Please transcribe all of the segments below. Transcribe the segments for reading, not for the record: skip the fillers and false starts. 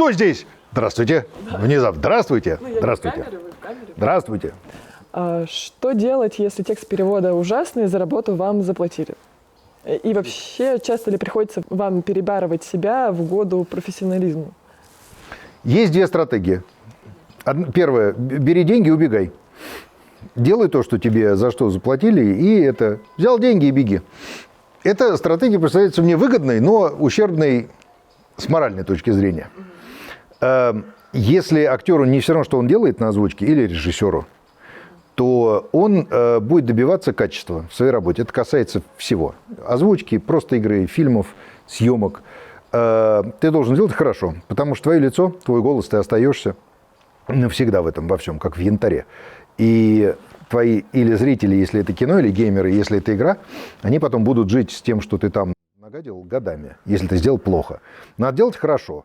Кто здесь? Здравствуйте. Внезапно. Здравствуйте. Ну, я Здравствуйте. в камере, вы в камере. Здравствуйте. Что делать, если текст перевода ужасный, за работу вам заплатили? И вообще, часто ли приходится вам перебарывать себя в угоду профессионализму? Есть две стратегии. Первая. Бери деньги и убегай. Делай то, что тебе за что заплатили, и это. Взял деньги и беги. Эта стратегия представляется мне выгодной, но ущербной с моральной точки зрения. Если актеру не все равно, что он делает на озвучке, или режиссеру, то он будет добиваться качества в своей работе. Это касается всего. Озвучки, просто игры, фильмов, съемок. Ты должен делать хорошо, потому что твое лицо, твой голос, ты остаешься навсегда в этом, во всем, как в янтаре. И твои или зрители, если это кино, или геймеры, если это игра, они потом будут жить с тем, что ты там нагадил годами, если ты сделал плохо. Надо делать хорошо.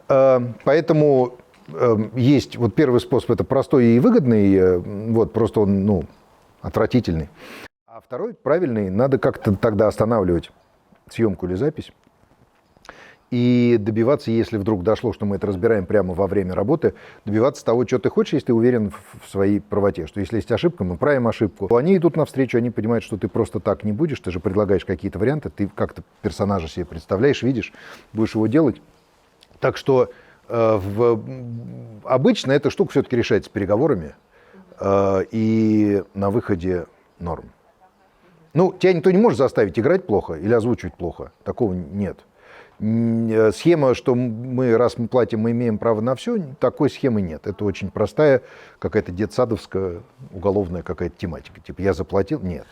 Поэтому есть вот первый способ, это простой и выгодный, вот просто он, отвратительный. А второй, правильный, надо как-то тогда останавливать съемку или запись и добиваться, если вдруг дошло, что мы это разбираем прямо во время работы, добиваться того, что ты хочешь, если ты уверен в своей правоте, что если есть ошибка, мы правим ошибку. Они идут навстречу, они понимают, что ты просто так не будешь, ты же предлагаешь какие-то варианты, ты как-то персонажа себе представляешь, видишь, будешь его делать. Так что обычно эта штука все-таки решается переговорами и на выходе норм. Тебя никто не может заставить играть плохо или озвучивать плохо. Такого нет. Схема, что раз мы платим, мы имеем право на все, такой схемы нет. Это очень простая какая-то детсадовская уголовная какая-то тематика. Типа я заплатил? Нет.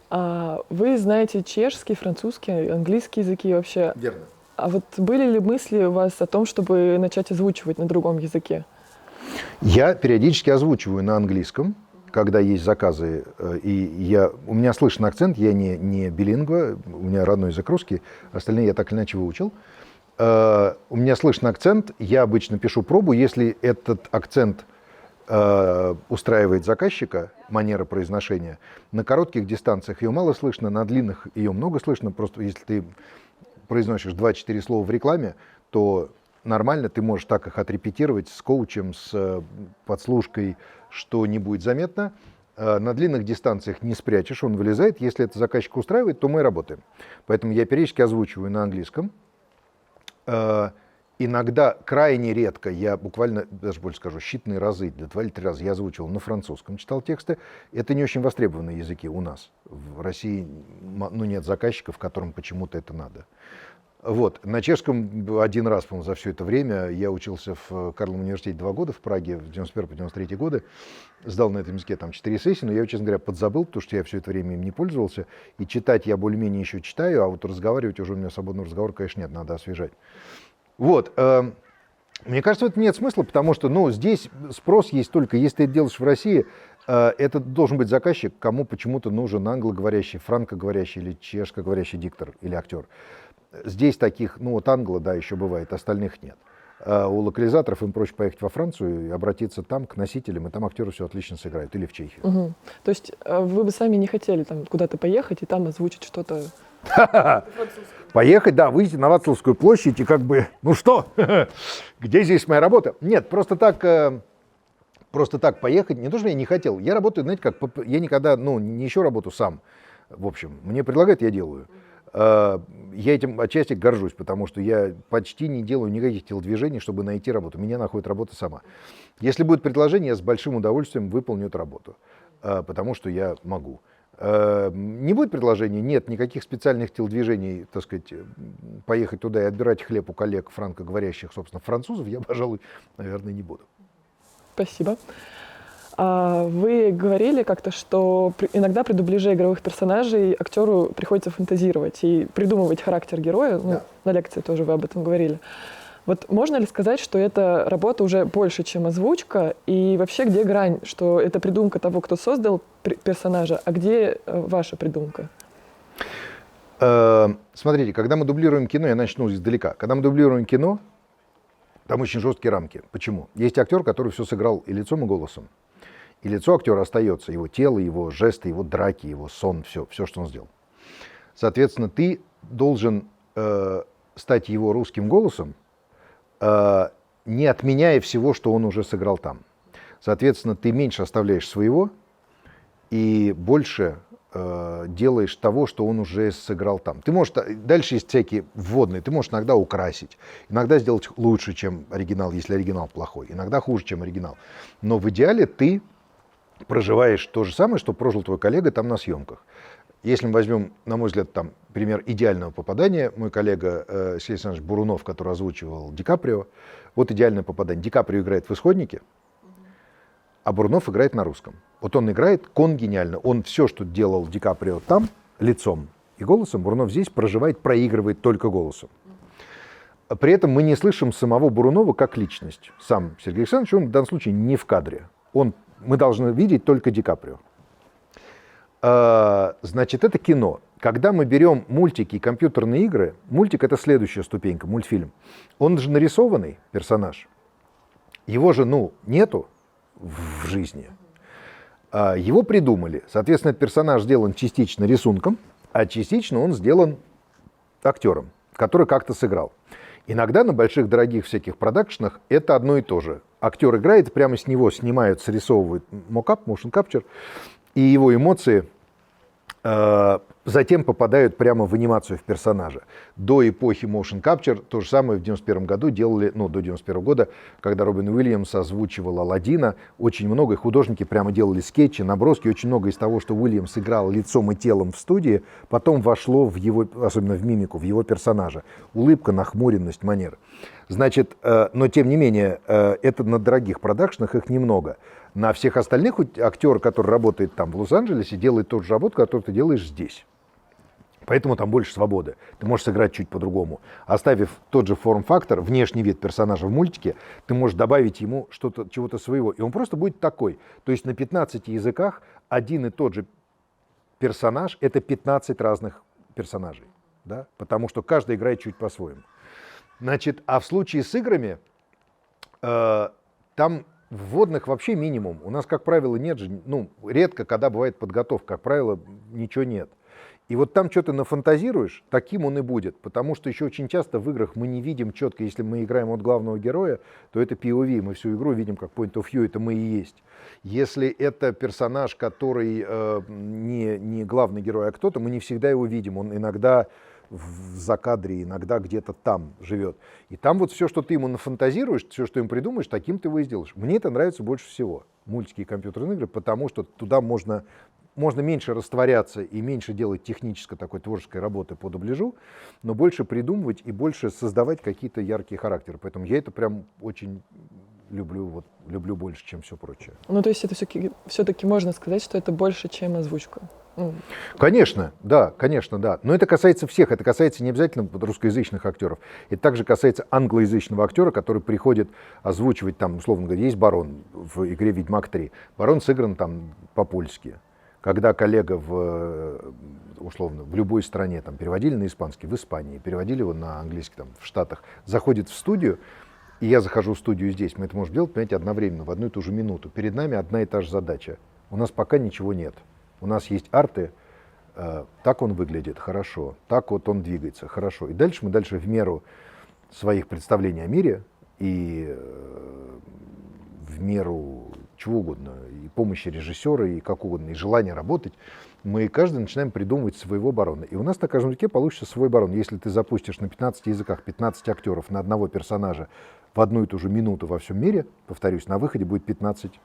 Вы знаете чешский, французский, английский языки вообще? Верно. А вот были ли мысли у вас о том, чтобы начать озвучивать на другом языке? Я периодически озвучиваю на английском, когда есть заказы. И у меня слышен акцент, я не билингва, у меня родной язык русский, остальные я так или иначе выучил. У меня слышен акцент, я обычно пишу пробу, если этот акцент устраивает заказчика, манера произношения, на коротких дистанциях ее мало слышно, на длинных ее много слышно, просто если ты произносишь 2-4 слова в рекламе, то нормально ты можешь так их отрепетировать с коучем, с подслушкой, что не будет заметно. На длинных дистанциях не спрячешь, он вылезает. Если это заказчик устраивает, то мы работаем. Поэтому я периодически озвучиваю на английском. Иногда, крайне редко, я буквально, даже больше скажу, считанные разы, 2 или 3 раза я озвучивал на французском, читал тексты. Это не очень востребованные языки у нас. В России нет заказчиков, которым почему-то это надо. Вот. На чешском один раз, по-моему, за все это время. Я учился в Карловом университете 2 года в Праге, в 91-93 годы. Сдал на этом языке 4 сессии, но я, честно говоря, подзабыл, потому что я все это время им не пользовался. И читать я более-менее еще читаю, а вот разговаривать уже у меня свободного разговора, конечно, нет, надо освежать. Вот. Мне кажется, в этом нет смысла, потому что здесь спрос есть только, если ты это делаешь в России, это должен быть заказчик, кому почему-то нужен англоговорящий, франкоговорящий или чешскоговорящий диктор или актер. Здесь таких, англо, да, еще бывает, остальных нет. У локализаторов им проще поехать во Францию и обратиться там к носителям, и там актеры все отлично сыграют, или в Чехию. Угу. То есть вы бы сами не хотели там куда-то поехать и там озвучить что-то? Поехать, да, выйти на Вацлавскую площадь и что, где здесь моя работа? Нет, просто так поехать, не то, что я не хотел. Я работаю, знаете, я никогда, не ищу работу сам, в общем. Мне предлагают, я делаю. Я этим отчасти горжусь, потому что я почти не делаю никаких телодвижений, чтобы найти работу. Меня находит работа сама. Если будет предложение, я с большим удовольствием выполню эту работу, потому что я могу. Не будет предложения, нет никаких специальных телодвижений, так сказать, поехать туда и отбирать хлеб у коллег франкоговорящих, собственно, французов, я, пожалуй, наверное, не буду. Спасибо. Вы говорили как-то, что иногда при дубляже игровых персонажей актеру приходится фантазировать и придумывать характер героя. Да. На лекции тоже вы об этом говорили. Вот можно ли сказать, что эта работа уже больше, чем озвучка? И вообще, где грань, что это придумка того, кто создал персонажа, а где ваша придумка? Смотрите, когда мы дублируем кино, я начну издалека. Когда мы дублируем кино, там очень жесткие рамки. Почему? Есть актер, который все сыграл и лицом, и голосом. И лицо актера остается, его тело, его жесты, его драки, его сон, все, что он сделал. Соответственно, ты должен стать его русским голосом не отменяя всего, что он уже сыграл там. Соответственно, ты меньше оставляешь своего и больше делаешь того, что он уже сыграл там. Ты можешь, дальше есть всякие вводные, ты можешь иногда украсить, иногда сделать лучше, чем оригинал, если оригинал плохой, иногда хуже, чем оригинал. Но в идеале ты проживаешь то же самое, что прожил твой коллега там на съемках. Если мы возьмем, на мой взгляд, там пример идеального попадания, мой коллега Сергей Александрович Бурунов, который озвучивал Ди Каприо, вот идеальное попадание. Ди Каприо играет в «Исходнике», а Бурунов играет на русском. Вот он играет конгениально. Он все, что делал Ди Каприо там, лицом и голосом, Бурунов здесь проживает, проигрывает только голосом. При этом мы не слышим самого Бурунова как личность. Сам Сергей Александрович, он в данном случае не в кадре. Мы должны видеть только Ди Каприо. Значит, это кино. Когда мы берем мультики и компьютерные игры, мультик — это следующая ступенька, мультфильм. Он же нарисованный персонаж. Его же, нету в жизни. Его придумали. Соответственно, этот персонаж сделан частично рисунком, а частично он сделан актером, который как-то сыграл. Иногда на больших, дорогих всяких продакшенах это одно и то же. Актер играет, прямо с него снимают, срисовывают мокап, motion capture, и его эмоции затем попадают прямо в анимацию в персонажа. До эпохи motion capture то же самое в 91 году делали, до 91 года, когда Робин Уильямс озвучивал Аладдина, очень много, и художники прямо делали скетчи, наброски, очень много из того, что Уильямс играл лицом и телом в студии, потом вошло в его, особенно в мимику, в его персонажа. Улыбка, нахмуренность, манера. Значит, но тем не менее, это на дорогих продакшенах их немного. На всех остальных актер, который работает там в Лос-Анджелесе, делает ту же работу, которую ты делаешь здесь. Поэтому там больше свободы. Ты можешь сыграть чуть по-другому. Оставив тот же форм-фактор, внешний вид персонажа в мультике, ты можешь добавить ему чего-то своего. И он просто будет такой. То есть на 15 языках один и тот же персонаж — это 15 разных персонажей. Да? Потому что каждый играет чуть по-своему. Значит, а в случае с играми там вводных вообще минимум. У нас, как правило, нет же, редко, когда бывает подготовка, как правило, ничего нет. И вот там что-то нафантазируешь, таким он и будет. Потому что еще очень часто в играх мы не видим четко, если мы играем от главного героя, то это POV, мы всю игру видим как point of view, это мы и есть. Если это персонаж, который не главный герой, а кто-то, мы не всегда его видим. Он иногда в закадре, иногда где-то там живет. И там вот все, что ты ему нафантазируешь, все, что ему придумаешь, таким ты его и сделаешь. Мне это нравится больше всего, мультики и компьютерные игры, потому что туда можно меньше растворяться и меньше делать технической такой творческой работы по дубляжу, но больше придумывать и больше создавать какие-то яркие характеры. Поэтому я это прям очень люблю больше, чем все прочее. То есть это все-таки можно сказать, что это больше, чем озвучка. Конечно, да. Но это касается всех, это касается не обязательно русскоязычных актеров. Это также касается англоязычного актера, который приходит озвучивать, там, условно говоря, есть Барон в игре «Ведьмак 3». Барон сыгран там по-польски. Когда коллега в любой стране там, переводили на испанский, в Испании, переводили его на английский там, в Штатах, заходит в студию, и я захожу в студию здесь, мы это можем делать, понимаете, одновременно, в одну и ту же минуту. Перед нами одна и та же задача. У нас пока ничего нет. У нас есть арты, так он выглядит, хорошо, так вот он двигается, хорошо. И дальше мы в меру своих представлений о мире и в меру чего угодно, и помощи режиссера, и как угодно, и желания работать, мы каждый начинаем придумывать своего барона. И у нас на каждом языке получится свой барон. Если ты запустишь на 15 языках 15 актеров на одного персонажа в одну и ту же минуту во всем мире, повторюсь, на выходе будет 15,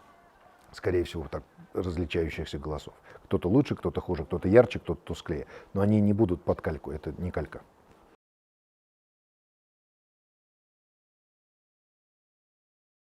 скорее всего, так, различающихся голосов. Кто-то лучше, кто-то хуже, кто-то ярче, кто-то тусклее. Но они не будут под кальку, это не калька.